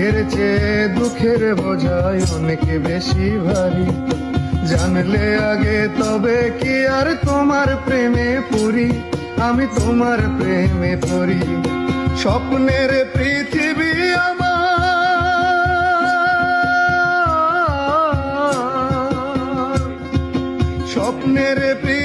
সুখের চেয়ে দুঃখের বোঝাই অনেক বেশি ভারী। জানলে আগে তবে কি আর তোমার প্রেমে পড়ি, আমি তোমার প্রেমে পড়ি। স্বপ্নের পৃথিবী আমার, স্বপ্নের পৃথিবী